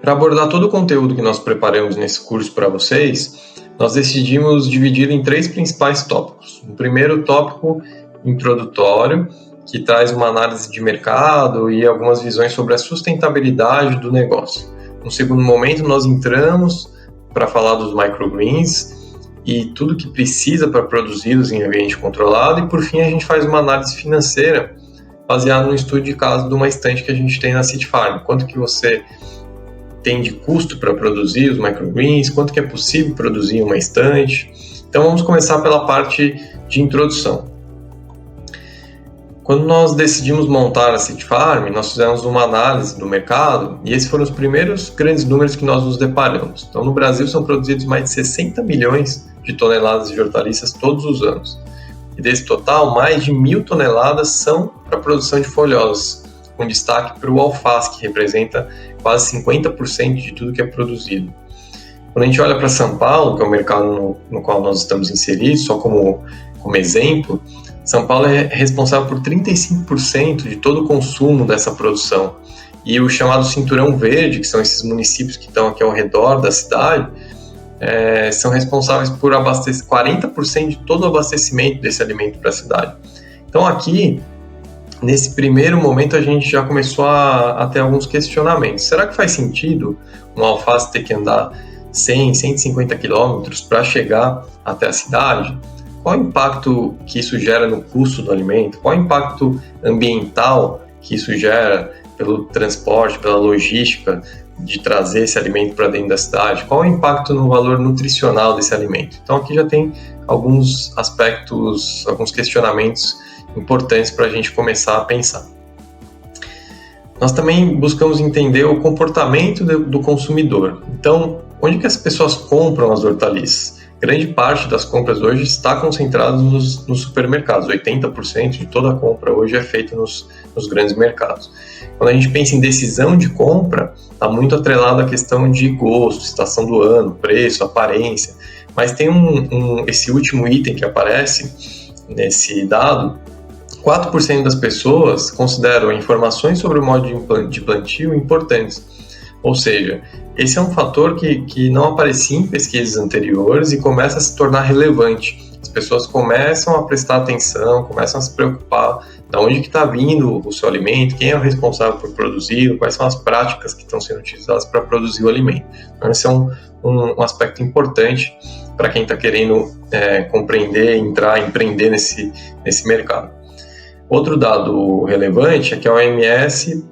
Para abordar todo o conteúdo que nós preparamos nesse curso para vocês, nós decidimos dividir em 3 principais tópicos. O primeiro tópico, introdutório, que traz uma análise de mercado e algumas visões sobre a sustentabilidade do negócio. No segundo momento, nós entramos para falar dos microgreens e tudo que precisa para produzi-los em ambiente controlado. E, por fim, a gente faz uma análise financeira baseada no estudo de caso de uma estante que a gente tem na Seed Farm. Quanto que você tem de custo para produzir os microgreens, quanto que é possível produzir uma estante. Então, vamos começar pela parte de introdução. Quando nós decidimos montar a Seed Farm, nós fizemos uma análise do mercado e esses foram os primeiros grandes números que nós nos deparamos. Então, no Brasil são produzidos mais de 60 milhões de toneladas de hortaliças todos os anos. E desse total, mais de 1.000 toneladas são para a produção de folhosas, com destaque para o alface, que representa quase 50% de tudo que é produzido. Quando a gente olha para São Paulo, que é o mercado no qual nós estamos inseridos, só como exemplo, São Paulo é responsável por 35% de todo o consumo dessa produção. E o chamado Cinturão Verde, que são esses municípios que estão aqui ao redor da cidade, são responsáveis por 40% de todo o abastecimento desse alimento para a cidade. Então aqui, nesse primeiro momento, a gente já começou a ter alguns questionamentos. Será que faz sentido um alface ter que andar 100, 150 quilômetros para chegar até a cidade? Qual o impacto que isso gera no custo do alimento? Qual o impacto ambiental que isso gera pelo transporte, pela logística de trazer esse alimento para dentro da cidade? Qual o impacto no valor nutricional desse alimento? Então aqui já tem alguns aspectos, alguns questionamentos importantes para a gente começar a pensar. Nós também buscamos entender o comportamento do consumidor. Então, onde que as pessoas compram as hortaliças? Grande parte das compras hoje está concentrada nos supermercados. 80% de toda a compra hoje é feita nos grandes mercados. Quando a gente pensa em decisão de compra, está muito atrelado à questão de gosto, estação do ano, preço, aparência. Mas tem esse último item que aparece nesse dado. 4% das pessoas consideram informações sobre o modo de plantio importantes. Ou seja, esse é um fator que não aparecia em pesquisas anteriores e começa a se tornar relevante. As pessoas começam a prestar atenção, começam a se preocupar de onde que está vindo o seu alimento, quem é o responsável por produzi-lo, quais são as práticas que estão sendo utilizadas para produzir o alimento. Então, esse é um aspecto importante para quem está querendo compreender, entrar, empreender nesse mercado. Outro dado relevante é que a OMS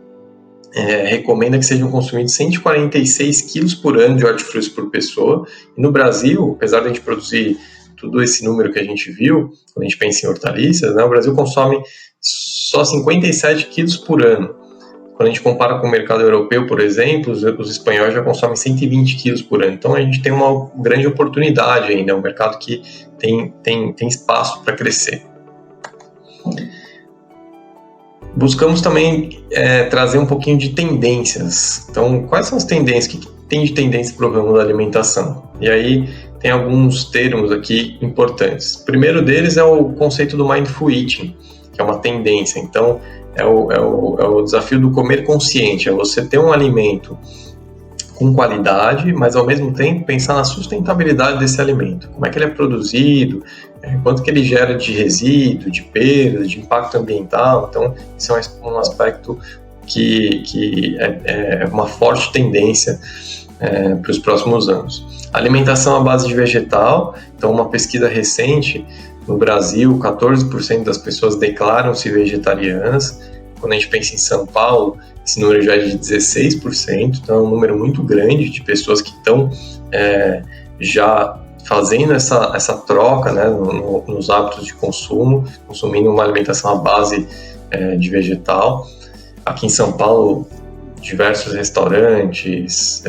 recomenda que sejam consumidos 146 quilos por ano de hortifrutis por pessoa. E no Brasil, apesar de a gente produzir todo esse número que a gente viu, quando a gente pensa em hortaliças, né, o Brasil consome só 57 quilos por ano. Quando a gente compara com o mercado europeu, por exemplo, os espanhóis já consomem 120 quilos por ano. Então a gente tem uma grande oportunidade ainda, um mercado que tem espaço para crescer. Buscamos também trazer um pouquinho de tendências. Então, quais são as tendências? O que tem de tendência para o ramo da alimentação? E aí tem alguns termos aqui importantes. O primeiro deles é o conceito do Mindful Eating, que é uma tendência. Então, é o desafio do comer consciente, é você ter um alimento com qualidade, mas ao mesmo tempo pensar na sustentabilidade desse alimento. Como é que ele é produzido, quanto que ele gera de resíduo, de perda, de impacto ambiental. Então, esse é um aspecto que é uma forte tendência para os próximos anos. Alimentação à base de vegetal. Então, uma pesquisa recente no Brasil, 14% das pessoas declaram-se vegetarianas. Quando a gente pensa em São Paulo, esse número já é de 16%, então é um número muito grande de pessoas que estão já fazendo essa troca, né, nos hábitos de consumo, consumindo uma alimentação à base de vegetal. Aqui em São Paulo, diversos restaurantes,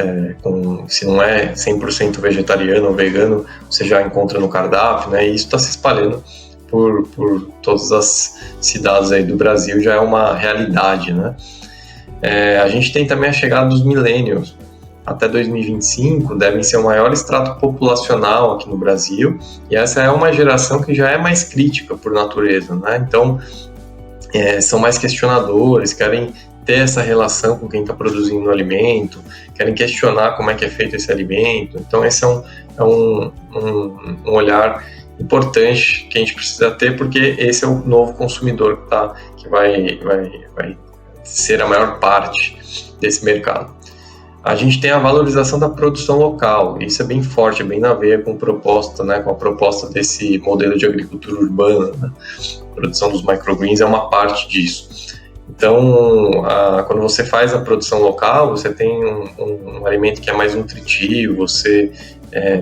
se não é 100% vegetariano ou vegano, você já encontra no cardápio, né, e isso está se espalhando por todas as cidades aí do Brasil, já é uma realidade, né. A gente tem também a chegada dos millennials. Até 2025 devem ser o maior extrato populacional aqui no Brasil, e essa é uma geração que já é mais crítica por natureza, né? Então, são mais questionadores, querem ter essa relação com quem está produzindo o alimento, querem questionar como é que é feito esse alimento. Então esse é um olhar importante que a gente precisa ter, porque esse é o novo consumidor que vai ser a maior parte desse mercado. A gente tem a valorização da produção local, isso é bem forte, é bem na veia com a proposta desse modelo de agricultura urbana, né? A produção dos microgreens é uma parte disso. Então, quando você faz a produção local, você tem um alimento que é mais nutritivo, você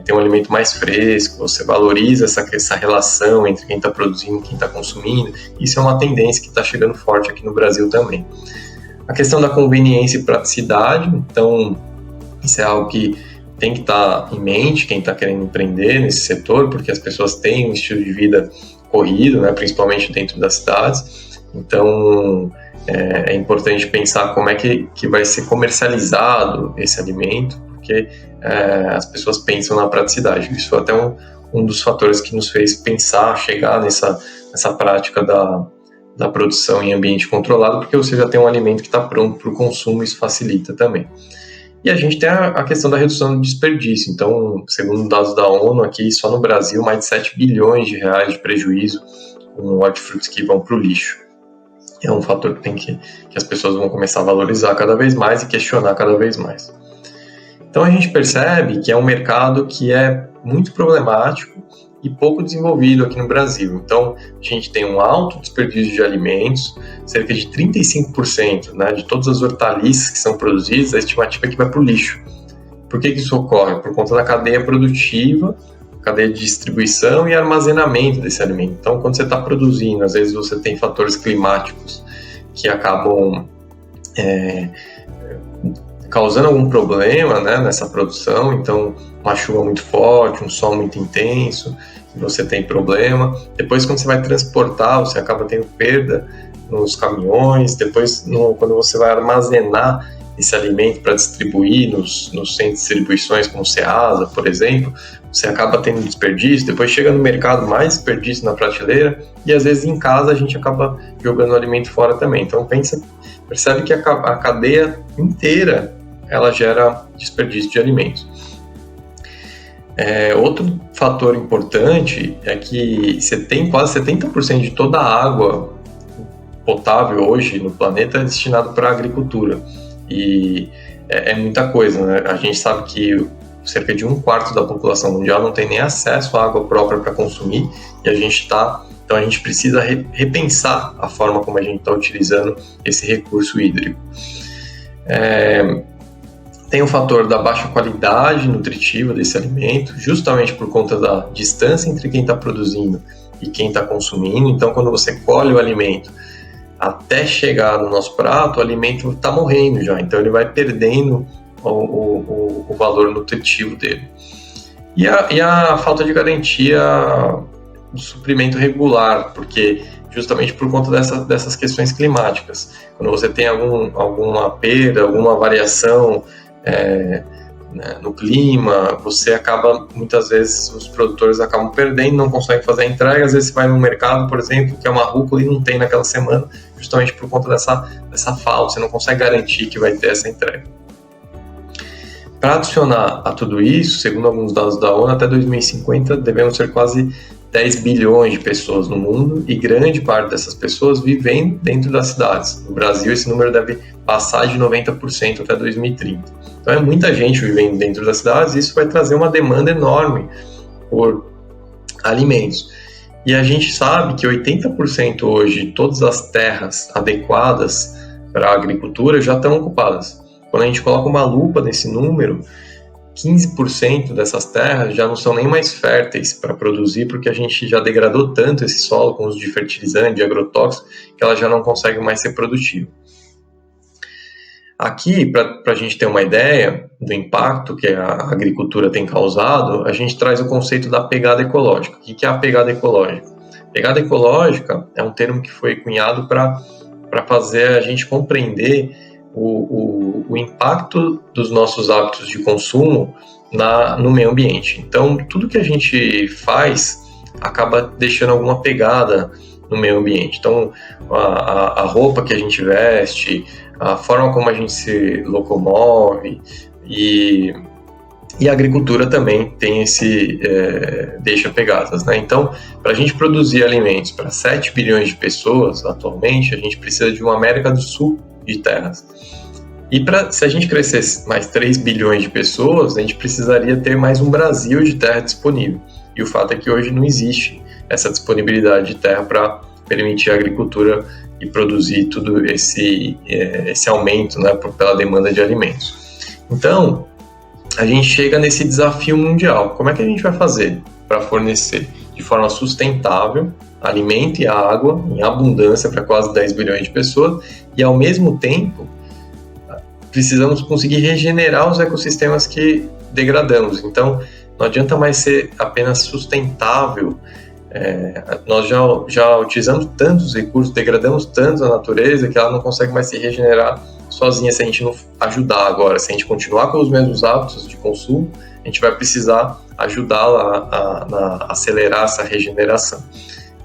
tem um alimento mais fresco, você valoriza essa relação entre quem está produzindo e quem está consumindo. Isso é uma tendência que está chegando forte aqui no Brasil também. A questão da conveniência e praticidade, então, isso é algo que tem que estar em mente, quem está querendo empreender nesse setor, porque as pessoas têm um estilo de vida corrido, né, principalmente dentro das cidades. Então, é importante pensar como é que vai ser comercializado esse alimento, porque as pessoas pensam na praticidade. Isso foi até um dos fatores que nos fez pensar, chegar nessa prática da produção em ambiente controlado, porque você já tem um alimento que está pronto para o consumo, isso facilita também. E a gente tem a questão da redução do desperdício. Então, segundo dados da ONU, aqui só no Brasil, mais de 7 bilhões de reais de prejuízo com hortifrutis que vão para o lixo. É um fator que as pessoas vão começar a valorizar cada vez mais e questionar cada vez mais. Então, a gente percebe que é um mercado que é muito problemático e pouco desenvolvido aqui no Brasil. Então, a gente tem um alto desperdício de alimentos, cerca de 35%, né, de todas as hortaliças que são produzidas, a estimativa é que vai para o lixo. Por que isso ocorre? Por conta da cadeia produtiva, cadeia de distribuição e armazenamento desse alimento. Então, quando você está produzindo, às vezes você tem fatores climáticos que acabam causando algum problema, né, nessa produção. Então, uma chuva muito forte, um sol muito intenso, você tem problema. Depois, quando você vai transportar, você acaba tendo perda nos caminhões. Depois, quando você vai armazenar esse alimento para distribuir nos centros de distribuições, como o Ceasa, por exemplo, você acaba tendo desperdício. Depois chega no mercado, mais desperdício na prateleira, e às vezes em casa a gente acaba jogando o alimento fora também. Então percebe que a cadeia inteira ela gera desperdício de alimentos. Outro fator importante é que você tem quase 70% de toda a água potável hoje no planeta é destinado para a agricultura. E é muita coisa, né? A gente sabe que cerca de 1/4 da população mundial não tem nem acesso à água própria para consumir, e então a gente precisa repensar a forma como a gente está utilizando esse recurso hídrico. Tem o fator da baixa qualidade nutritiva desse alimento, justamente por conta da distância entre quem está produzindo e quem está consumindo. Então, quando você colhe o alimento até chegar no nosso prato, o alimento está morrendo já, então ele vai perdendo o valor nutritivo dele. E a falta de garantia do suprimento regular, porque justamente por conta dessas questões climáticas. Quando você tem alguma perda, alguma variação no clima, você acaba, muitas vezes, os produtores acabam perdendo, não conseguem fazer a entrega. Às vezes você vai no mercado, por exemplo, que é uma rúcula e não tem naquela semana, justamente por conta dessa falta, você não consegue garantir que vai ter essa entrega. Para adicionar a tudo isso, segundo alguns dados da ONU, até 2050 devemos ser quase 10 bilhões de pessoas no mundo, e grande parte dessas pessoas vivem dentro das cidades. No Brasil, esse número deve passar de 90% até 2030. Então, é muita gente vivendo dentro das cidades, e isso vai trazer uma demanda enorme por alimentos. E a gente sabe que 80% hoje de todas as terras adequadas para a agricultura já estão ocupadas. Quando a gente coloca uma lupa nesse número, 15% dessas terras já não são nem mais férteis para produzir, porque a gente já degradou tanto esse solo com uso de fertilizante, de agrotóxico, que ela já não consegue mais ser produtiva. Aqui, para a gente ter uma ideia do impacto que a agricultura tem causado, a gente traz o conceito da pegada ecológica. O que é a pegada ecológica? Pegada ecológica é um termo que foi cunhado para fazer a gente compreender o impacto dos nossos hábitos de consumo no meio ambiente. Então, tudo que a gente faz acaba deixando alguma pegada no meio ambiente. Então, a roupa que a gente veste, a forma como a gente se locomove e a agricultura também tem deixa pegadas, né? Então, para a gente produzir alimentos para 7 bilhões de pessoas atualmente, a gente precisa de uma América do Sul de terras. E se a gente crescesse mais 3 bilhões de pessoas, a gente precisaria ter mais um Brasil de terra disponível. E o fato é que hoje não existe essa disponibilidade de terra para permitir a agricultura e produzir tudo esse aumento, né, pela demanda de alimentos. Então, a gente chega nesse desafio mundial. Como é que a gente vai fazer para fornecer de forma sustentável alimento e água em abundância para quase 10 bilhões de pessoas e, ao mesmo tempo, precisamos conseguir regenerar os ecossistemas que degradamos. Então, não adianta mais ser apenas sustentável. Nós já utilizamos tantos recursos, degradamos tanto a natureza que ela não consegue mais se regenerar sozinha se a gente não ajudar agora. Se a gente continuar com os mesmos hábitos de consumo, a gente vai precisar ajudá-la a acelerar essa regeneração.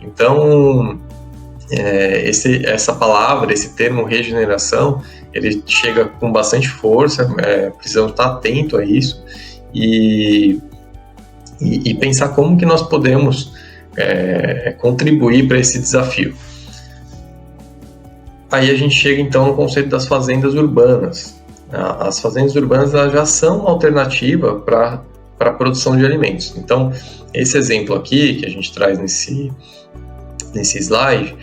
Então, essa palavra, esse termo regeneração, ele chega com bastante força, precisamos estar atento a isso e pensar como que nós podemos contribuir para esse desafio. Aí a gente chega então no conceito das fazendas urbanas. As fazendas urbanas elas já são uma alternativa para a produção de alimentos. Então, esse exemplo aqui que a gente traz nesse slide,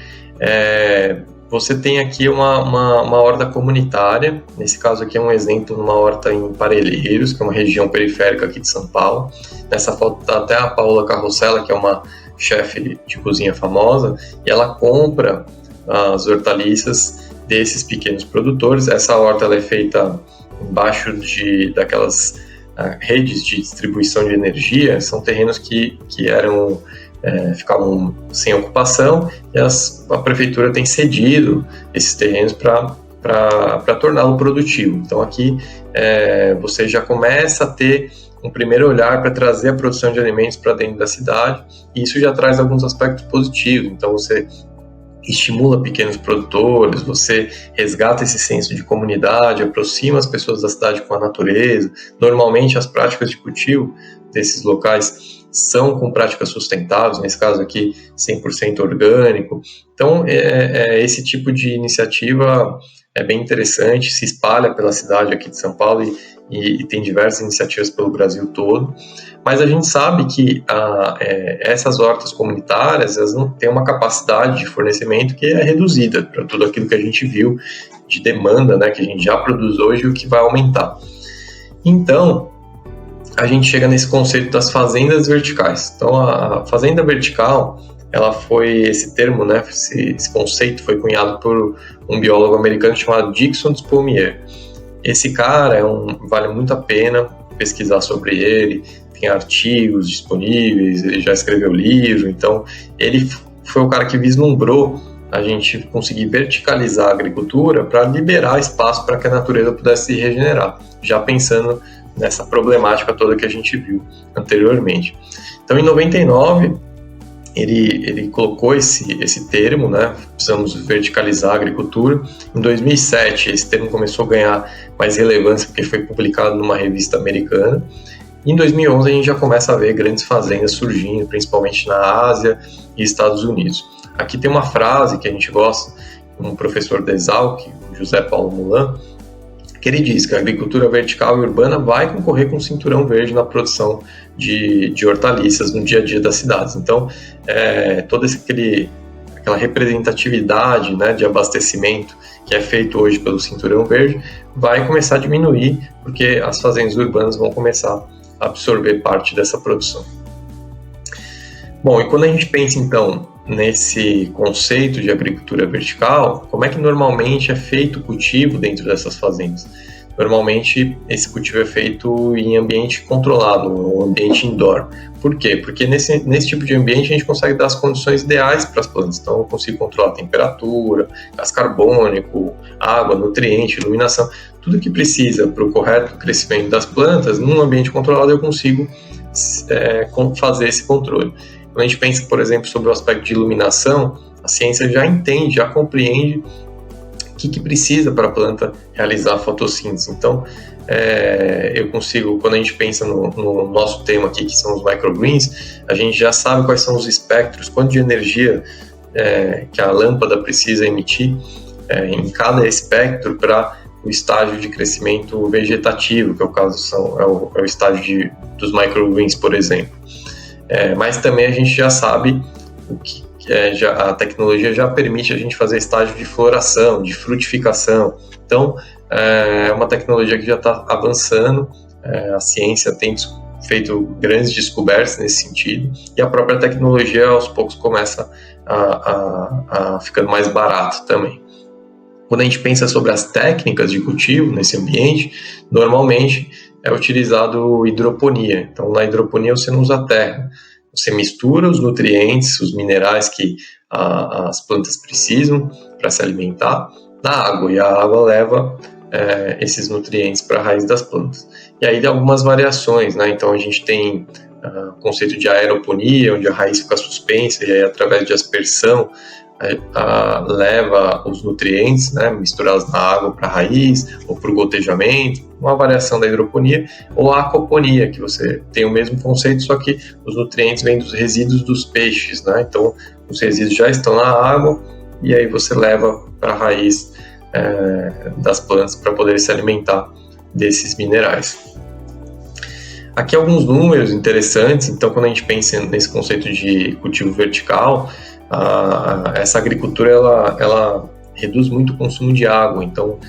você tem aqui uma horta comunitária. Nesse caso aqui é um exemplo numa horta em Parelheiros, que é uma região periférica aqui de São Paulo. Nessa foto está até a Paola Carrossela, que é uma chefe de cozinha famosa, e ela compra as hortaliças desses pequenos produtores. Essa horta ela é feita embaixo daquelas redes de distribuição de energia. São terrenos que ficavam sem ocupação e a prefeitura tem cedido esses terrenos para torná-lo produtivo. Então aqui você já começa a ter um primeiro olhar para trazer a produção de alimentos para dentro da cidade, e isso já traz alguns aspectos positivos. Então você estimula pequenos produtores, você resgata esse senso de comunidade, aproxima as pessoas da cidade com a natureza. Normalmente as práticas de cultivo desses locais são com práticas sustentáveis, nesse caso aqui 100% orgânico. Então esse tipo de iniciativa é bem interessante, se espalha pela cidade aqui de São Paulo e tem diversas iniciativas pelo Brasil todo. Mas a gente sabe que essas hortas comunitárias elas não têm uma capacidade de fornecimento que é reduzida para tudo aquilo que a gente viu de demanda, né, que a gente já produz hoje e o que vai aumentar. Então, a gente chega nesse conceito das fazendas verticais. Então, a fazenda vertical, esse termo, né, esse conceito foi cunhado por um biólogo americano chamado Dickson Despommier. Esse cara vale muito a pena pesquisar sobre ele, tem artigos disponíveis, ele já escreveu livro. Então ele foi o cara que vislumbrou a gente conseguir verticalizar a agricultura para liberar espaço para que a natureza pudesse se regenerar, já pensando nessa problemática toda que a gente viu anteriormente. Então em 99 ele colocou esse termo, né? Precisamos verticalizar a agricultura. Em 2007 esse termo começou a ganhar mais relevância porque foi publicado numa revista americana. Em 2011 a gente já começa a ver grandes fazendas surgindo, principalmente na Ásia e Estados Unidos. Aqui tem uma frase que a gente gosta, um professor da Exalc, José Paulo Mulan, que ele diz que a agricultura vertical e urbana vai concorrer com o cinturão verde na produção de hortaliças no dia a dia das cidades. Então, toda aquela representatividade, né, de abastecimento que é feito hoje pelo cinturão verde vai começar a diminuir, porque as fazendas urbanas vão começar a absorver parte dessa produção. Bom, e quando a gente pensa então nesse conceito de agricultura vertical, como é que normalmente é feito o cultivo dentro dessas fazendas? Normalmente esse cultivo é feito em ambiente controlado, um ambiente indoor. Por quê? Porque nesse tipo de ambiente a gente consegue dar as condições ideais para as plantas. Então eu consigo controlar a temperatura, gás carbônico, água, nutriente, iluminação, tudo que precisa para o correto crescimento das plantas. Num ambiente controlado eu consigo fazer esse controle. Quando a gente pensa, por exemplo, sobre o aspecto de iluminação, A ciência já entende, já compreende o que precisa para a planta realizar a fotossíntese. Então, eu consigo, quando a gente pensa no nosso tema aqui, que são os microgreens, a gente já sabe quais são os espectros, quanto de energia que a lâmpada precisa emitir em cada espectro para o estágio de crescimento vegetativo, que é o caso é o estágio dos microgreens, por exemplo. Mas também a gente já sabe o que a tecnologia já permite a gente fazer estágio de floração, de frutificação. Então, é uma tecnologia que já está avançando, a ciência tem feito grandes descobertas nesse sentido, e a própria tecnologia aos poucos começa a ficando mais barato também. Quando a gente pensa sobre as técnicas de cultivo nesse ambiente, normalmente é utilizado hidroponia. Então, na hidroponia você não usa terra, você mistura os nutrientes, os minerais que as plantas precisam para se alimentar na água, e a água leva esses nutrientes para a raiz das plantas. E aí tem algumas variações, né? Então a gente tem o conceito de aeroponia, onde a raiz fica suspensa e aí através de aspersão leva os nutrientes, né, misturados na água para a raiz ou para o gotejamento, uma variação da hidroponia, ou a aquaponia, que você tem o mesmo conceito, só que os nutrientes vêm dos resíduos dos peixes, né? Então os resíduos já estão na água e aí você leva para a raiz das plantas para poder se alimentar desses minerais. Aqui alguns números interessantes. Então, quando a gente pensa nesse conceito de cultivo vertical, essa agricultura ela reduz muito o consumo de água. Então,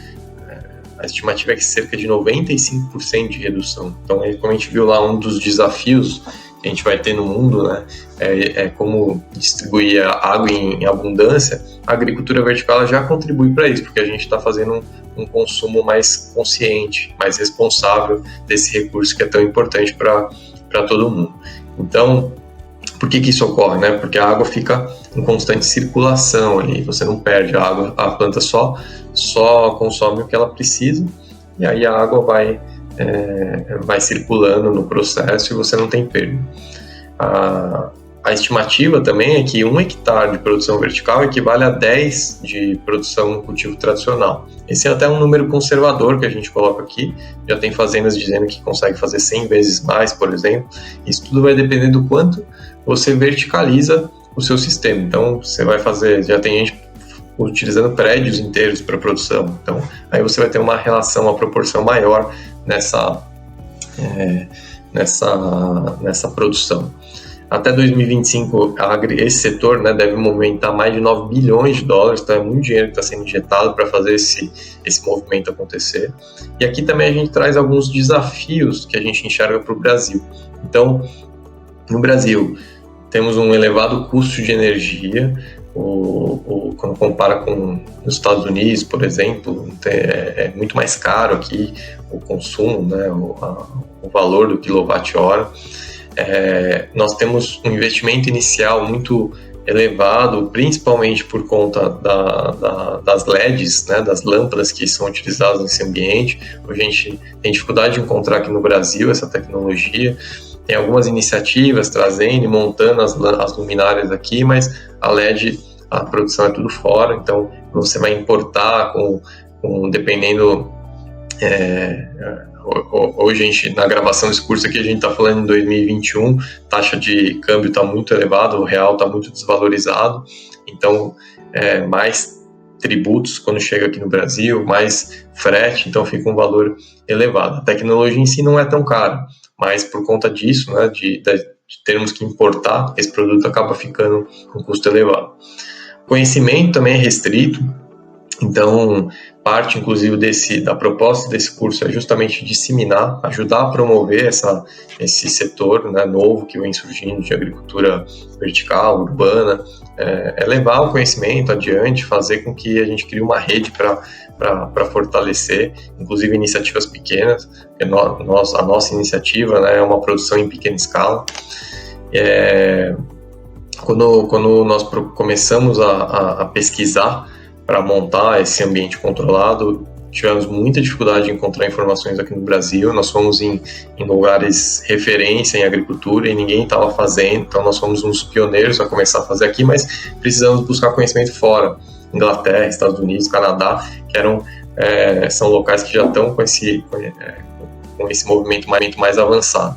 a estimativa é que cerca de 95% de redução. Então, como a gente viu lá, um dos desafios que a gente vai ter no mundo, né, é como distribuir a água em abundância. A agricultura vertical já contribui para isso, porque a gente está fazendo um consumo mais consciente, mais responsável desse recurso que é tão importante para todo mundo. Então, por que isso ocorre, né? Porque a água fica em constante circulação ali, você não perde a água, a planta só consome o que ela precisa, e aí a água vai circulando no processo e você não tem perda. A estimativa também é que 1 hectare de produção vertical equivale a 10 de produção no cultivo tradicional. Esse é até um número conservador que a gente coloca aqui. Já tem fazendas dizendo que consegue fazer 100 vezes mais, por exemplo. Isso tudo vai depender do quanto você verticaliza o seu sistema. Então, você vai fazer, já tem gente utilizando prédios inteiros para produção. Então, aí você vai ter uma relação, uma proporção maior nessa produção. Até 2025, esse setor, né, deve movimentar mais de 9 bilhões de dólares, então é muito dinheiro que está sendo injetado para fazer esse movimento acontecer. E aqui também a gente traz alguns desafios que a gente enxerga para o Brasil. Então, no Brasil, temos um elevado custo de energia, quando compara com os Estados Unidos, por exemplo, é muito mais caro aqui o consumo, né, o valor do quilowatt-hora. Nós temos um investimento inicial muito elevado, principalmente por conta das LEDs, né, das lâmpadas que são utilizadas nesse ambiente. Hoje a gente tem dificuldade de encontrar aqui no Brasil essa tecnologia. Tem algumas iniciativas trazendo e montando as luminárias aqui, mas a LED, a produção é tudo fora, então você vai importar dependendo... Hoje, na gravação desse curso aqui, a gente está falando em 2021, taxa de câmbio está muito elevada, o real está muito desvalorizado, então mais tributos quando chega aqui no Brasil, mais frete, então fica um valor elevado. A tecnologia em si não é tão cara, mas por conta disso, né, de termos que importar, esse produto acaba ficando com um custo elevado. O conhecimento também é restrito, então parte inclusive da proposta desse curso é justamente disseminar, ajudar a promover esse setor, né, novo que vem surgindo de agricultura vertical, urbana, levar o conhecimento adiante, fazer com que a gente crie uma rede para fortalecer, inclusive iniciativas pequenas. A nossa iniciativa, né, é uma produção em pequena escala. Quando nós começamos a pesquisar para montar esse ambiente controlado, tivemos muita dificuldade de encontrar informações aqui no Brasil. Nós fomos em lugares referência em agricultura e ninguém estava fazendo, então nós fomos uns pioneiros a começar a fazer aqui, mas precisamos buscar conhecimento fora. Inglaterra, Estados Unidos, Canadá, que são locais que já estão com esse movimento mais avançado.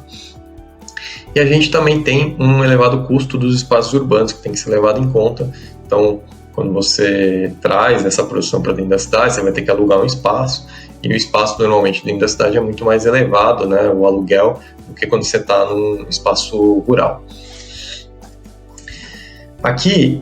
E a gente também tem um elevado custo dos espaços urbanos que tem que ser levado em conta. Então, quando você traz essa produção para dentro da cidade, você vai ter que alugar um espaço, e o espaço normalmente dentro da cidade é muito mais elevado, né, o aluguel, do que quando você está num espaço rural. Aqui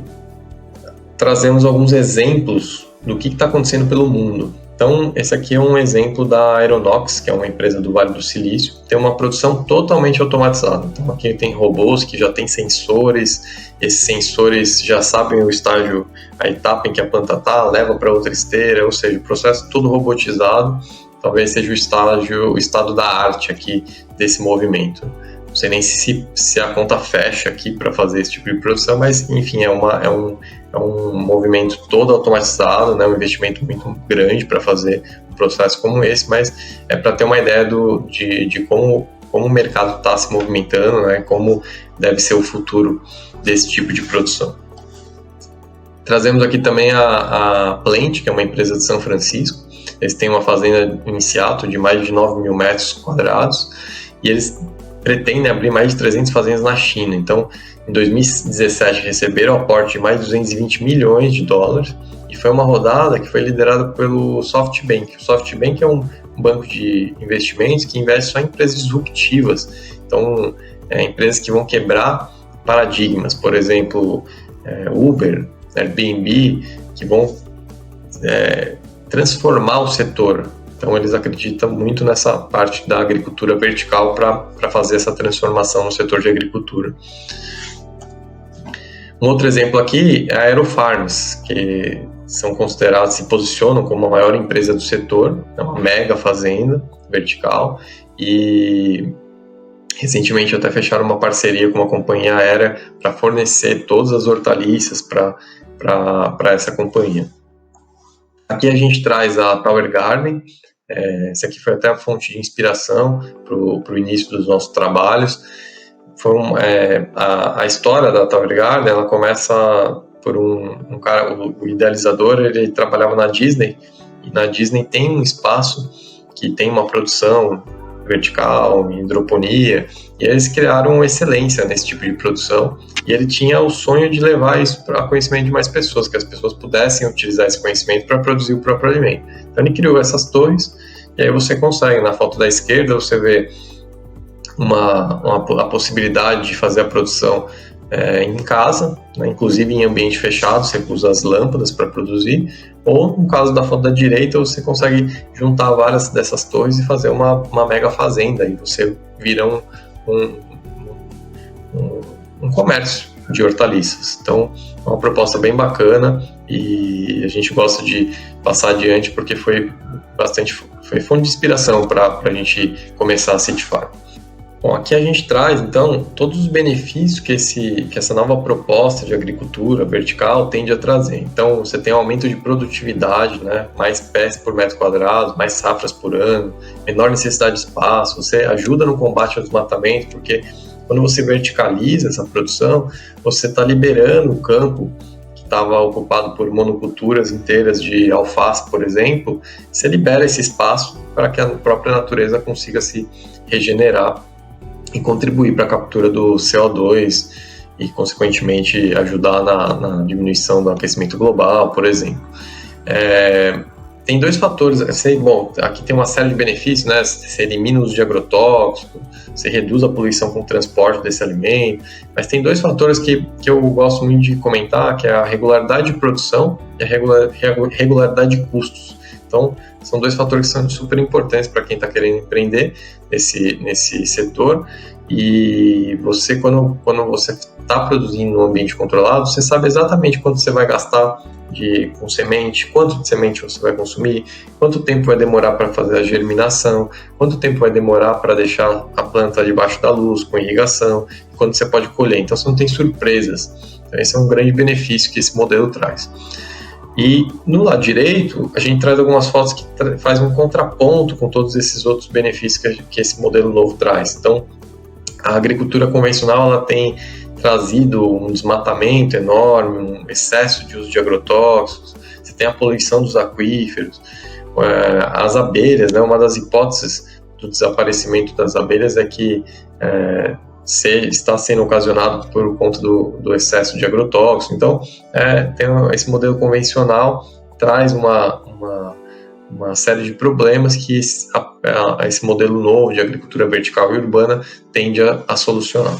trazemos alguns exemplos do que está acontecendo pelo mundo. Então, esse aqui é um exemplo da Aeronox, que é uma empresa do Vale do Silício, tem uma produção totalmente automatizada. Então, aqui tem robôs que já têm sensores, esses sensores já sabem o estágio, a etapa em que a planta está, leva para outra esteira, ou seja, o processo todo robotizado, talvez seja o estado da arte aqui desse movimento. Não sei nem se a conta fecha aqui para fazer esse tipo de produção, mas enfim, é um movimento todo automatizado, né? Um investimento muito grande para fazer um processo como esse, mas é para ter uma ideia de como o mercado está se movimentando, né? Como deve ser o futuro desse tipo de produção. Trazemos aqui também a Plant, que é uma empresa de São Francisco. Eles têm uma fazenda em Seattle de mais de 9 mil metros quadrados e eles pretendem abrir mais de 300 fazendas na China. Então, em 2017, receberam aporte de mais de 220 milhões de dólares e foi uma rodada que foi liderada pelo SoftBank. O SoftBank é um banco de investimentos que investe só em empresas disruptivas. Então, empresas que vão quebrar paradigmas, por exemplo, Uber, Airbnb, que vão transformar o setor. Então, eles acreditam muito nessa parte da agricultura vertical para fazer essa transformação no setor de agricultura. Um outro exemplo aqui é a Aerofarms, que se posicionam como a maior empresa do setor, é uma mega fazenda vertical, e recentemente até fecharam uma parceria com uma companhia aérea para fornecer todas as hortaliças para essa companhia. Aqui a gente traz a Tower Garden. Essa aqui foi até a fonte de inspiração para o início dos nossos trabalhos. A história da Tower Garden, ela começa por um cara, o idealizador, ele trabalhava na Disney, e na Disney tem um espaço que tem uma produção vertical, em hidroponia, e eles criaram excelência nesse tipo de produção, e ele tinha o sonho de levar isso para conhecimento de mais pessoas, que as pessoas pudessem utilizar esse conhecimento para produzir o próprio alimento. Então ele criou essas torres, e aí você consegue, na foto da esquerda, você vê a possibilidade de fazer a produção em casa, né, inclusive em ambiente fechado, você usa as lâmpadas para produzir, ou no caso da foto da direita, você consegue juntar várias dessas torres e fazer uma mega fazenda, e você vira um comércio de hortaliças. Então, é uma proposta bem bacana e a gente gosta de passar adiante porque foi fonte de inspiração para a gente começar a City Farm. Bom, aqui a gente traz, então, todos os benefícios que essa nova proposta de agricultura vertical tende a trazer. Então, você tem aumento de produtividade, né? Mais pés por metro quadrado, mais safras por ano, menor necessidade de espaço, você ajuda no combate ao desmatamento, porque quando você verticaliza essa produção, você está liberando o campo que estava ocupado por monoculturas inteiras de alface, por exemplo, você libera esse espaço para que a própria natureza consiga se regenerar e contribuir para a captura do CO2 e, consequentemente, ajudar na diminuição do aquecimento global, por exemplo. Tem dois fatores, aqui tem uma série de benefícios, né? Você elimina o uso de agrotóxicos, você reduz a poluição com o transporte desse alimento, mas tem dois fatores que eu gosto muito de comentar, que é a regularidade de produção e a regularidade de custos. Então, são dois fatores que são super importantes para quem está querendo empreender nesse setor. E você, quando você está produzindo num ambiente controlado, você sabe exatamente quanto você vai gastar com semente, quanto de semente você vai consumir, quanto tempo vai demorar para fazer a germinação, quanto tempo vai demorar para deixar a planta debaixo da luz, com irrigação, quando você pode colher. Então, você não tem surpresas. Então, esse é um grande benefício que esse modelo traz. E no lado direito, a gente traz algumas fotos que faz um contraponto com todos esses outros benefícios que esse modelo novo traz. Então, a agricultura convencional ela tem trazido um desmatamento enorme, um excesso de uso de agrotóxicos, você tem a poluição dos aquíferos, as abelhas, né? Uma das hipóteses do desaparecimento das abelhas é que está sendo ocasionado por conta do excesso de agrotóxico. Então, esse modelo convencional traz uma série de problemas que esse modelo novo de agricultura vertical e urbana tende a solucionar.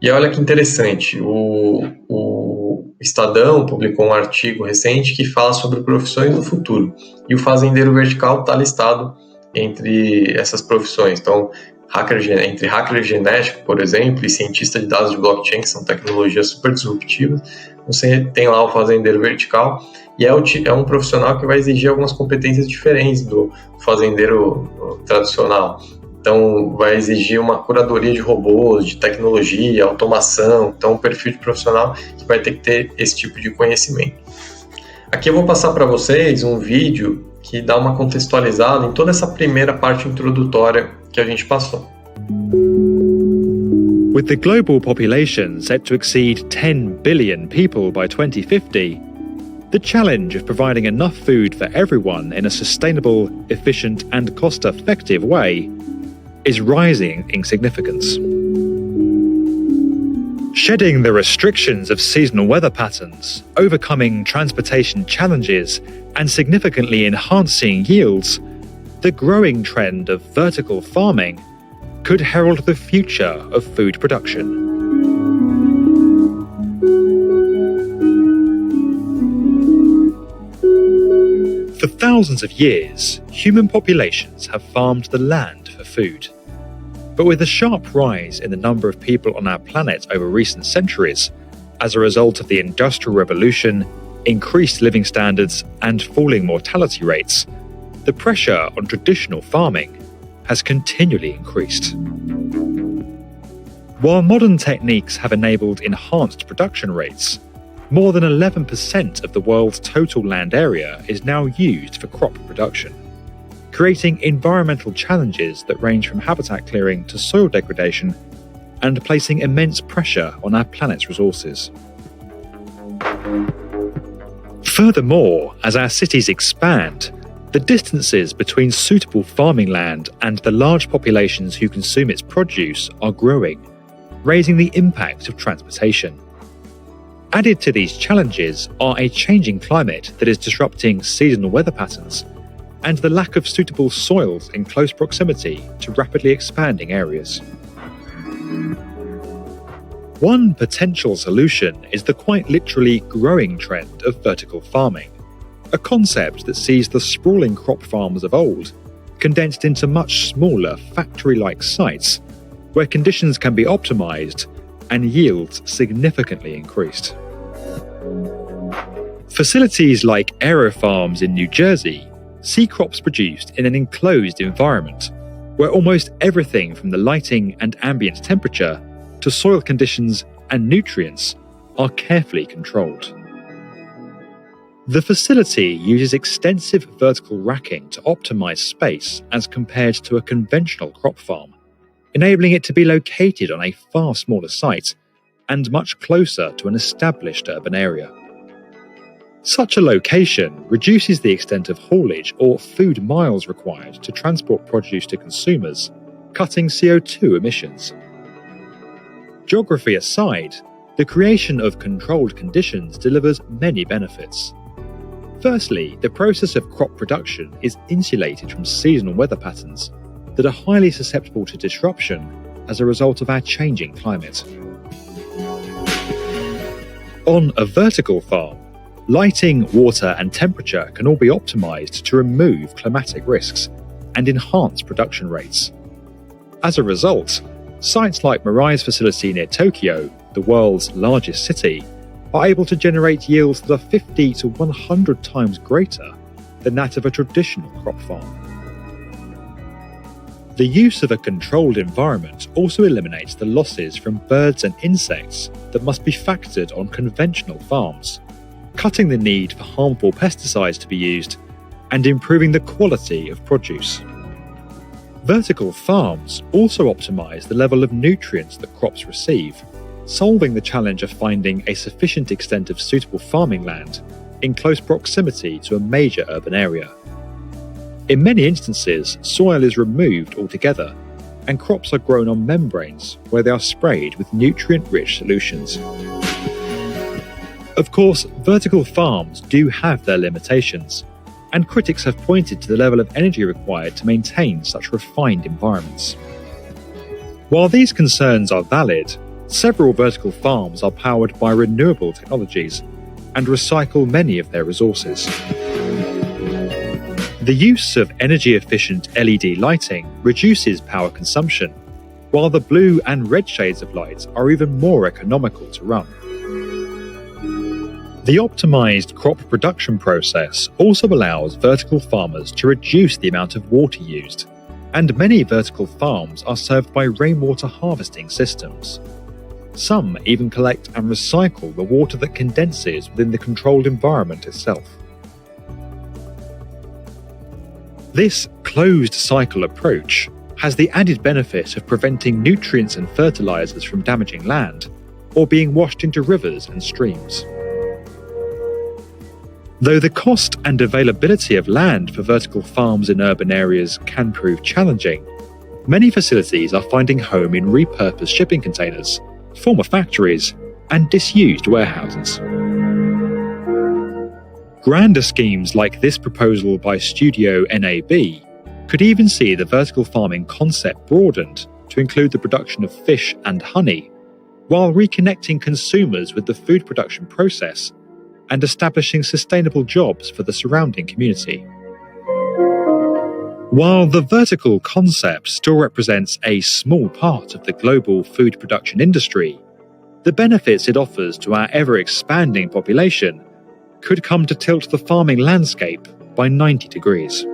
E olha que interessante, o Estadão publicou um artigo recente que fala sobre profissões do futuro, e o fazendeiro vertical está listado entre essas profissões. Então, entre hacker genético, por exemplo, e cientista de dados de blockchain, que são tecnologias super disruptivas, você tem lá o fazendeiro vertical, e é um profissional que vai exigir algumas competências diferentes do fazendeiro tradicional. Então, vai exigir uma curadoria de robôs, de tecnologia, automação, então um perfil de profissional que vai ter que ter esse tipo de conhecimento. Aqui eu vou passar para vocês um vídeo que dá uma contextualizada em toda essa primeira parte introdutória que a gente passou. With the global population set to exceed 10 billion people by 2050, the challenge of providing enough food for everyone in a sustainable, efficient and cost-effective way is rising in significance. Shedding the restrictions of seasonal weather patterns, overcoming transportation challenges, and significantly enhancing yields, the growing trend of vertical farming could herald the future of food production. For thousands of years, human populations have farmed the land for food. But with a sharp rise in the number of people on our planet over recent centuries, as a result of the Industrial Revolution, increased living standards, and falling mortality rates, the pressure on traditional farming has continually increased. While modern techniques have enabled enhanced production rates, more than 11% of the world's total land area is now used for crop production, creating environmental challenges that range from habitat clearing to soil degradation and placing immense pressure on our planet's resources. Furthermore, as our cities expand, the distances between suitable farming land and the large populations who consume its produce are growing, raising the impact of transportation. Added to these challenges are a changing climate that is disrupting seasonal weather patterns and the lack of suitable soils in close proximity to rapidly expanding areas. One potential solution is the quite literally growing trend of vertical farming, a concept that sees the sprawling crop farms of old condensed into much smaller factory-like sites where conditions can be optimized and yields significantly increased. Facilities like AeroFarms in New Jersey see crops produced in an enclosed environment, where almost everything from the lighting and ambient temperature to soil conditions and nutrients are carefully controlled. The facility uses extensive vertical racking to optimize space as compared to a conventional crop farm, enabling it to be located on a far smaller site and much closer to an established urban area. Such a location reduces the extent of haulage or food miles required to transport produce to consumers, cutting CO2 emissions. Geography aside, the creation of controlled conditions delivers many benefits. Firstly, the process of crop production is insulated from seasonal weather patterns that are highly susceptible to disruption as a result of our changing climate. On a vertical farm, lighting, water and temperature can all be optimized to remove climatic risks and enhance production rates. As a result, sites like Mirai's facility near Tokyo, the world's largest city, are able to generate yields that are 50 to 100 times greater than that of a traditional crop farm. The use of a controlled environment also eliminates the losses from birds and insects that must be factored on conventional farms, cutting the need for harmful pesticides to be used, and improving the quality of produce. Vertical farms also optimize the level of nutrients that crops receive, solving the challenge of finding a sufficient extent of suitable farming land in close proximity to a major urban area. In many instances, soil is removed altogether, and crops are grown on membranes where they are sprayed with nutrient-rich solutions. Of course, vertical farms do have their limitations, and critics have pointed to the level of energy required to maintain such refined environments. While these concerns are valid, several vertical farms are powered by renewable technologies and recycle many of their resources. The use of energy-efficient LED lighting reduces power consumption, while the blue and red shades of light are even more economical to run. The optimized crop production process also allows vertical farmers to reduce the amount of water used, and many vertical farms are served by rainwater harvesting systems. Some even collect and recycle the water that condenses within the controlled environment itself. This closed-cycle approach has the added benefit of preventing nutrients and fertilizers from damaging land or being washed into rivers and streams. Though the cost and availability of land for vertical farms in urban areas can prove challenging, many facilities are finding home in repurposed shipping containers, former factories, and disused warehouses. Grander schemes like this proposal by Studio NAB could even see the vertical farming concept broadened to include the production of fish and honey, while reconnecting consumers with the food production process and establishing sustainable jobs for the surrounding community. While the vertical concept still represents a small part of the global food production industry, the benefits it offers to our ever-expanding population could come to tilt the farming landscape by 90 degrees.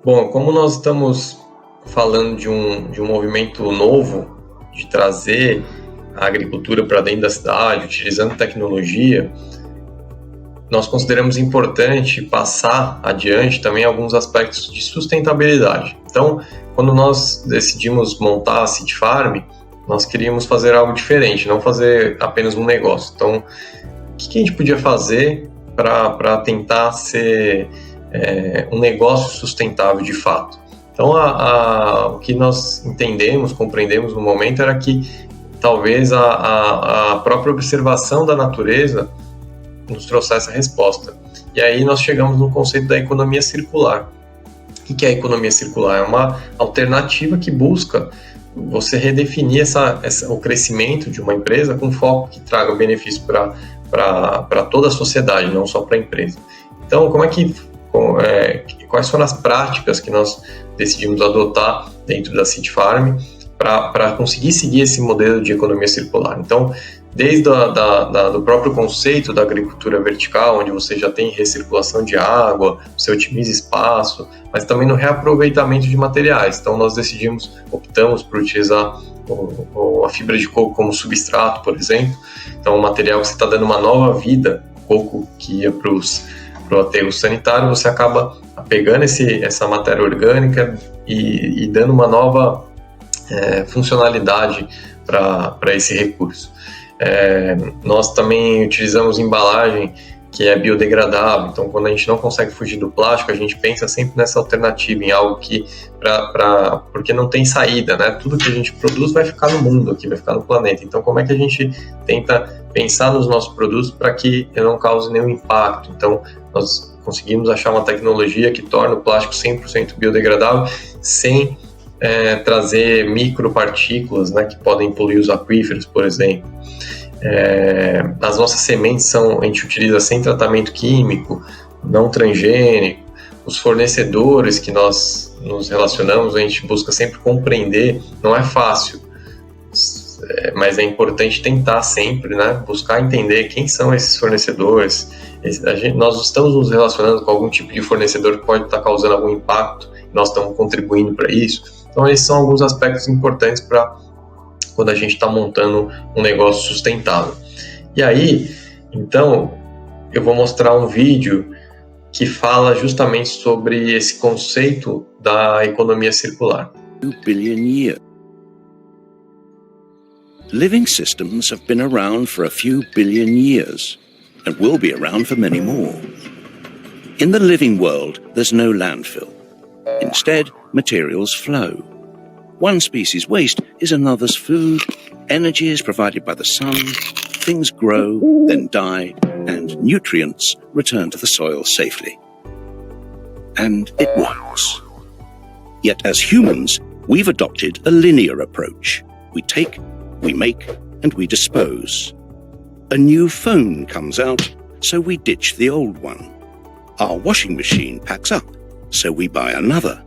Bom, como nós estamos falando de um movimento novo de trazer a agricultura para dentro da cidade, utilizando tecnologia, nós consideramos importante passar adiante também alguns aspectos de sustentabilidade. Então, quando nós decidimos montar a City Farm, nós queríamos fazer algo diferente, não fazer apenas um negócio. Então, o que a gente podia fazer para tentar ser um negócio sustentável de fato? Então, o que nós entendemos, compreendemos no momento era que talvez a própria observação da natureza nos trouxesse a resposta. E aí nós chegamos no conceito da economia circular. O que é a economia circular? É uma alternativa que busca você redefinir o crescimento de uma empresa com foco que traga benefício para toda a sociedade, não só para a empresa. Então, quais foram as práticas que nós decidimos adotar dentro da City Farm para conseguir seguir esse modelo de economia circular? Então, desde do próprio conceito da agricultura vertical, onde você já tem recirculação de água, você otimiza espaço, mas também no reaproveitamento de materiais. Então, nós optamos por utilizar a fibra de coco como substrato, por exemplo. Então, um material que você está dando uma nova vida, coco que ia para o aterro sanitário, você acaba pegando essa matéria orgânica e dando uma nova funcionalidade para esse recurso. Nós também utilizamos embalagem que é biodegradável, então quando a gente não consegue fugir do plástico, a gente pensa sempre nessa alternativa, em algo que, porque não tem saída, né? Tudo que a gente produz vai ficar no mundo aqui, vai ficar no planeta, então como é que a gente tenta pensar nos nossos produtos para que não cause nenhum impacto? Então nós conseguimos achar uma tecnologia que torna o plástico 100% biodegradável, sem trazer micropartículas, né, que podem poluir os aquíferos, por exemplo. As nossas sementes a gente utiliza sem tratamento químico, não transgênico. Os fornecedores que nós nos relacionamos, a gente busca sempre compreender, não é fácil, mas é importante tentar sempre, né, buscar entender quem são esses fornecedores. Nós estamos nos relacionando com algum tipo de fornecedor que pode estar causando algum impacto, nós estamos contribuindo para isso. Então, esses são alguns aspectos importantes para quando a gente está montando um negócio sustentável. E aí, Então, eu vou mostrar um vídeo que fala justamente sobre esse conceito da economia circular. 2 billion years. Living systems have been around for a few billion years and will be around for many more. In the living world, there's no landfill. Instead, materials flow. One species' waste is another's food, energy is provided by the sun, things grow, then die, and nutrients return to the soil safely. And it works. Yet as humans, we've adopted a linear approach. We take, we make, and we dispose. A new phone comes out, so we ditch the old one. Our washing machine packs up, so we buy another.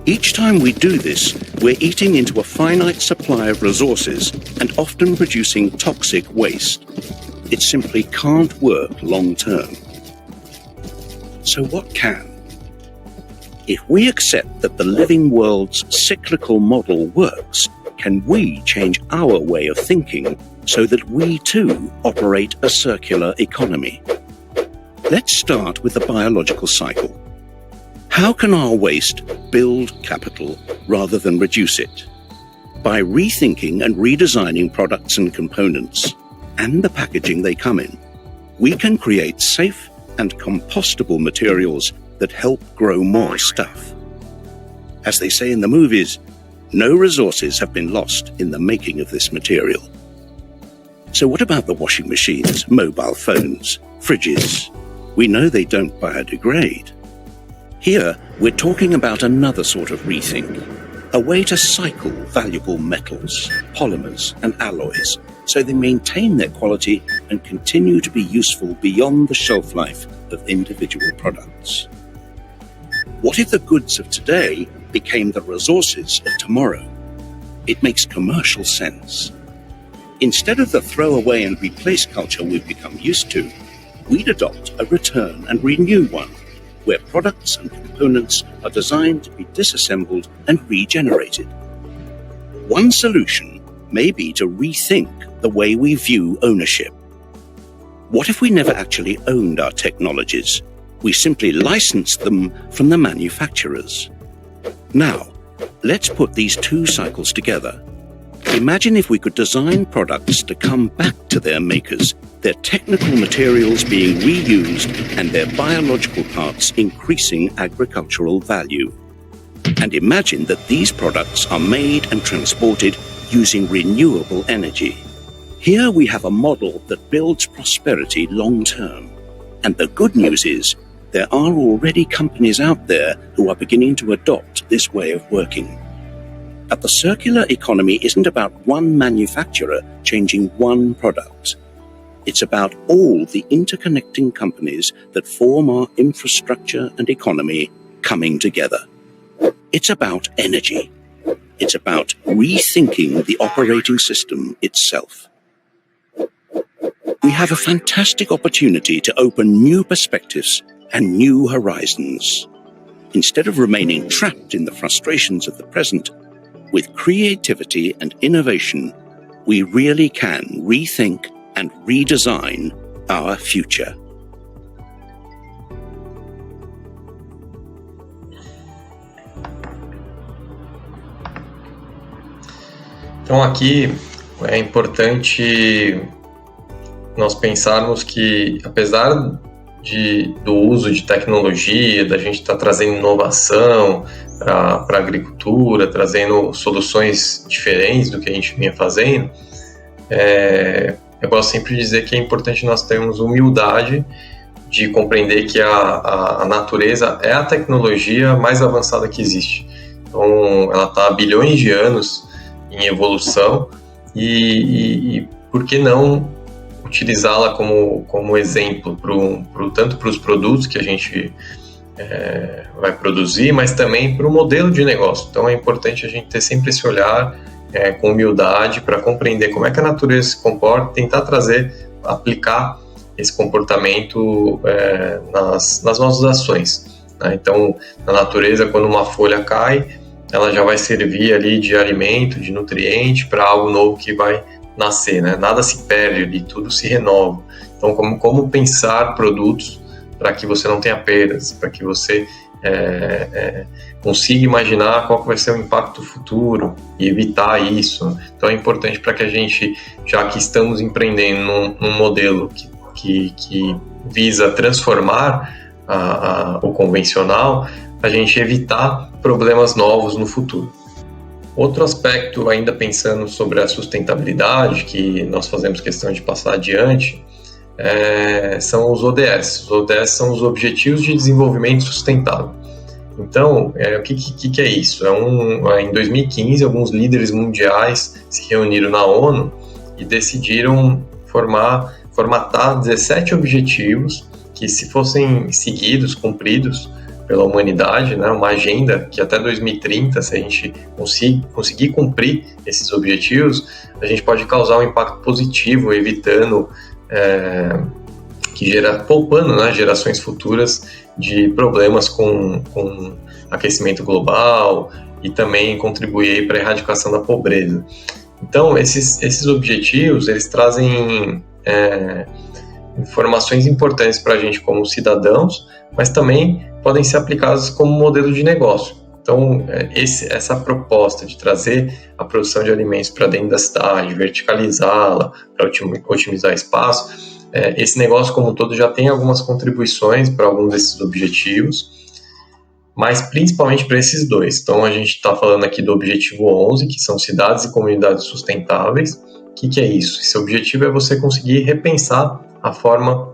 Each time we do this, we're eating into a finite supply of resources and often producing toxic waste. It simply can't work long term. So what can? If we accept that the living world's cyclical model works, can we change our way of thinking so that we too operate a circular economy? Let's start with the biological cycle. How can our waste build capital rather than reduce it? By rethinking and redesigning products and components, and the packaging they come in, we can create safe and compostable materials that help grow more stuff. As they say in the movies, no resources have been lost in the making of this material. So what about the washing machines, mobile phones, fridges? We know they don't biodegrade. Here, we're talking about another sort of rethink, a way to cycle valuable metals, polymers, and alloys so they maintain their quality and continue to be useful beyond the shelf life of individual products. What if the goods of today became the resources of tomorrow? It makes commercial sense. Instead of the throw away and replace culture we've become used to, we'd adopt a return and renew one, where products and components are designed to be disassembled and regenerated. One solution may be to rethink the way we view ownership. What if we never actually owned our technologies? We simply licensed them from the manufacturers. Now, let's put these two cycles together. Imagine if we could design products to come back to their makers, their technical materials being reused and their biological parts increasing agricultural value. And imagine that these products are made and transported using renewable energy. Here we have a model that builds prosperity long term. And the good news is, there are already companies out there who are beginning to adopt this way of working. But the circular economy isn't about one manufacturer changing one product. It's about all the interconnecting companies that form our infrastructure and economy coming together. It's about energy. It's about rethinking the operating system itself. We have a fantastic opportunity to open new perspectives and new horizons. Instead of remaining trapped in the frustrations of the present, with creativity and innovation, we really can rethink and redesign our future. Então aqui é importante nós pensarmos que, apesar do uso de tecnologia, da gente estar trazendo inovação para a agricultura, trazendo soluções diferentes do que a gente vinha fazendo, eu gosto sempre de dizer que é importante nós termos humildade de compreender que a natureza é a tecnologia mais avançada que existe. Então, ela está há bilhões de anos em evolução e por que não utilizá-la como exemplo tanto para os produtos que a gente vai produzir, mas também para o modelo de negócio. Então é importante a gente ter sempre esse olhar com humildade para compreender como é que a natureza se comporta, tentar aplicar esse comportamento nas nossas ações, né? Então, na natureza, quando uma folha cai, ela já vai servir ali de alimento, de nutriente para algo novo que vai nascer, né? Nada se perde ali, tudo se renova. Então, como pensar produtos para que você não tenha perdas, para que você consiga imaginar qual que vai ser o impacto futuro e evitar isso. Então é importante para que a gente, já que estamos empreendendo num modelo que visa transformar o convencional, a gente evitar problemas novos no futuro. Outro aspecto, ainda pensando sobre a sustentabilidade, que nós fazemos questão de passar adiante, são os ODS. Os ODS são os Objetivos de Desenvolvimento Sustentável. Então, o que é isso? Em 2015, alguns líderes mundiais se reuniram na ONU e decidiram formatar 17 objetivos que, se fossem seguidos, cumpridos pela humanidade, né, uma agenda que até 2030, se a gente conseguir cumprir esses objetivos, a gente pode causar um impacto positivo, evitando poupando, né, gerações futuras de problemas com aquecimento global e também contribuir para a erradicação da pobreza. Então, esses objetivos, eles trazem informações importantes para a gente como cidadãos, mas também podem ser aplicados como modelo de negócio. Então, essa proposta de trazer a produção de alimentos para dentro da cidade, verticalizá-la, para otimizar espaço, esse negócio como um todo já tem algumas contribuições para alguns desses objetivos, mas principalmente para esses dois. Então, a gente está falando aqui do objetivo 11, que são cidades e comunidades sustentáveis. O que é isso? Esse objetivo é você conseguir repensar a forma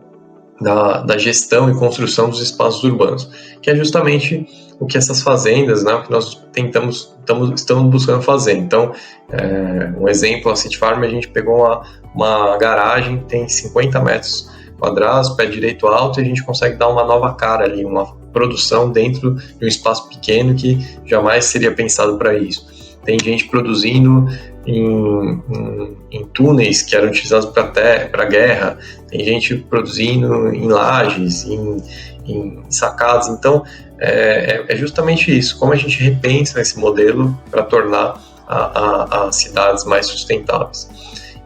da gestão e construção dos espaços urbanos, que é justamente o que essas fazendas, né, o que nós estamos buscando fazer. Então, um exemplo, a City Farm, a gente pegou uma garagem que tem 50 metros quadrados, pé direito alto, e a gente consegue dar uma nova cara ali, uma produção dentro de um espaço pequeno que jamais seria pensado para isso. Tem gente produzindo em túneis que eram utilizados para guerra, tem gente produzindo em lajes, em sacadas. Então, é justamente isso, como a gente repensa esse modelo para tornar as cidades mais sustentáveis.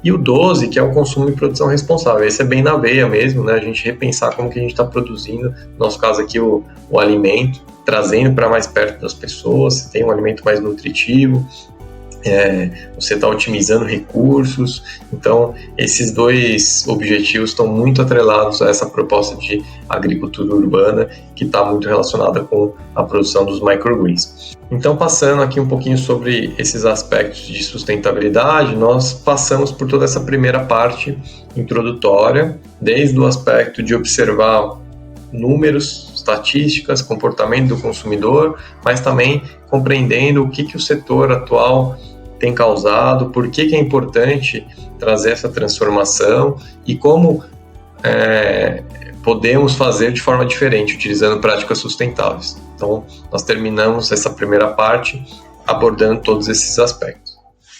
E o 12, que é o consumo e produção responsável. Esse é bem na veia mesmo, né? A gente repensar como que a gente está produzindo, no nosso caso aqui, o alimento, trazendo para mais perto das pessoas, você tem um alimento mais nutritivo, você está otimizando recursos. Então, esses dois objetivos estão muito atrelados a essa proposta de agricultura urbana, que está muito relacionada com a produção dos microgreens. Então, passando aqui um pouquinho sobre esses aspectos de sustentabilidade, nós passamos por toda essa primeira parte introdutória, desde o aspecto de observar números, estatísticas, comportamento do consumidor, mas também compreendendo o que o setor atual tem causado, por que é importante trazer essa transformação e como podemos fazer de forma diferente, utilizando práticas sustentáveis. Então, nós terminamos essa primeira parte abordando todos esses aspectos.